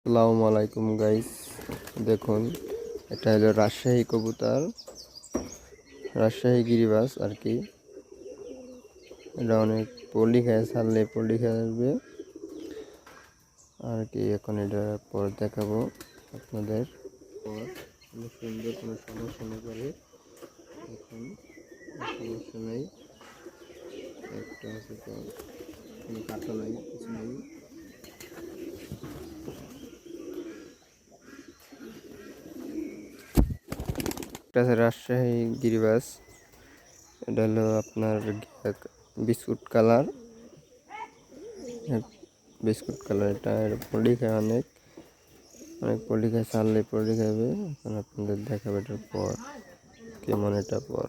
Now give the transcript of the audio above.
আসসালামু আলাইকুম গাইস, দেখুন এটা হলো রাজশাহী কবুতর, রাজশাহী গিরিবাজ আর কি। এটা অনেক পল্লি খায়, ছাড়লে পল্লি খেয়ে আসবে আর কি। এখন এটা পর দেখাবো আপনাদের। পর অনেক সুন্দর, কোনো সমস্যা নেই পারে। এখন সমস্যা নেই, একটা আছে তো, কোনো কাটা নাই, কিছু নেই। এটা আছে রাজশাহী গিরিবাজ। এটা হলো আপনার বিস্কুট কালার, বিস্কুট কালার। এটা পলি খায়, অনেক অনেক পলি খায়, ছাড়লে পলি খাবে। এখন আপনাদের দেখাবে এটার পর কেমন। এটা পর